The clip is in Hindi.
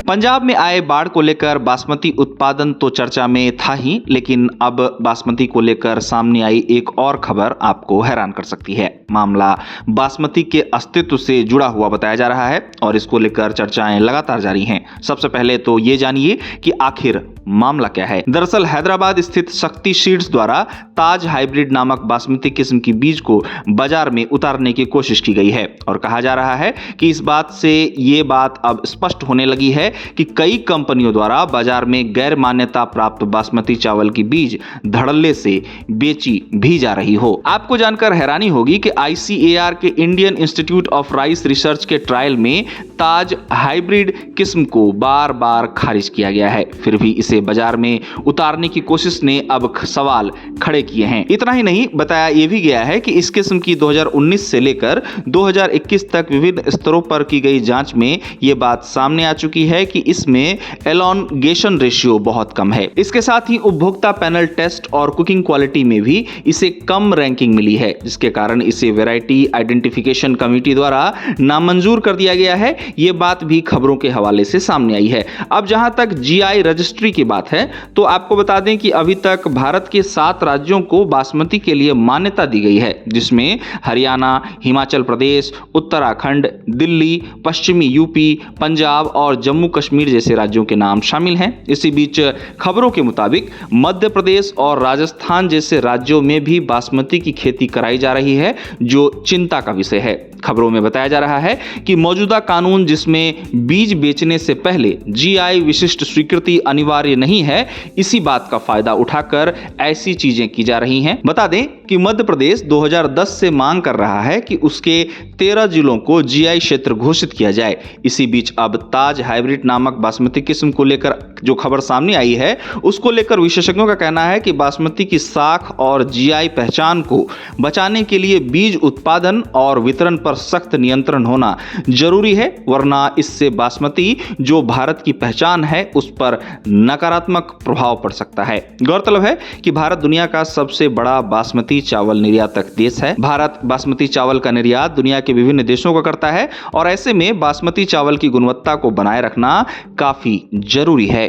पंजाब में आए बाढ़ को लेकर बासमती उत्पादन तो चर्चा में था ही, लेकिन अब बासमती को लेकर सामने आई एक और खबर आपको हैरान कर सकती है। मामला बासमती के अस्तित्व से जुड़ा हुआ बताया जा रहा है और इसको लेकर चर्चाएं लगातार जारी हैं। सबसे पहले तो ये जानिए कि आखिर मामला क्या है। दरअसल हैदराबाद स्थित शक्ति सीड्स द्वारा ताज हाइब्रिड नामक बासमती किस्म की बीज को बाजार में उतारने की कोशिश की गई है और कहा जा रहा है कि इस बात से ये बात अब स्पष्ट होने लगी है कि कई कंपनियों द्वारा बाजार में गैर मान्यता प्राप्त बासमती चावल की बीज धड़ल्ले से बेची भी जा रही हो। आपको जानकर हैरानी होगी कि ICAR के Indian institute of rice research के ट्रायल में ताज हाइब्रिड किस्म को बार बार खारिज किया गया है, फिर भी इसे बाजार में उतारने की कोशिश ने अब सवाल खड़े किए हैं। इतना ही नहीं, बताया यह भी गया है कि इस किस्म की 2019 से लेकर 2021 तक विभिन्न स्तरों पर की गई जांच में यह बात सामने आ चुकी है कि इसमें एलोंगेशन रेशियो बहुत कम है। इसके साथ ही उपभोक्ता पैनल टेस्ट और कुकिंग क्वालिटी में भी इसे कम रैंकिंग मिली है, जिसके कारण इसे वैरायटी आइडेंटिफिकेशन कमेटी द्वारा नामंजूर कर दिया गया है। यह बात भी खबरों के हवाले से सामने आई है। अब जहां तक GI रजिस्ट्री की बात है तो आपको बता दें कि अभी तक भारत के 7 राज्यों को बासमती के लिए मान्यता दी गई है, जिसमें हरियाणा, हिमाचल प्रदेश, उत्तराखंड, दिल्ली, पश्चिमी यूपी, पंजाब और जम्मू कश्मीर जैसे राज्यों के नाम शामिल हैं। इसी बीच खबरों के मुताबिक मध्य प्रदेश और राजस्थान जैसे राज्यों में भी बासमती की खेती कराई जा रही है, जो चिंता का विषय है। खबरों में बताया जा रहा है कि मौजूदा कानून, जिसमें बीज बेचने से पहले GI विशिष्ट स्वीकृति अनिवार्य नहीं है, इसी बात का फायदा उठाकर ऐसी चीजें की जा रही हैं। बता दें कि मध्य प्रदेश 2010 से मांग कर रहा है कि उसके 13 जिलों को GI क्षेत्र घोषित किया जाए। इसी बीच अब ताज हाइब्रिड नामक बासमती किस्म को लेकर जो खबर सामने आई है, उसको लेकर विशेषज्ञों का कहना है कि बासमती की साख और GI पहचान को बचाने के लिए बीज उत्पादन और वितरण पर सख्त नियंत्रण होना जरूरी है, वरना इससे बासमती जो भारत की पहचान है उस पर नकारात्मक प्रभाव पड़ सकता है। गौरतलब है कि भारत दुनिया का सबसे बड़ा बासमती चावल निर्यातक देश है। भारत बासमती चावल का निर्यात दुनिया के विभिन्न देशों को करता है और ऐसे में बासमती चावल की गुणवत्ता को बनाए रखना काफी जरूरी है।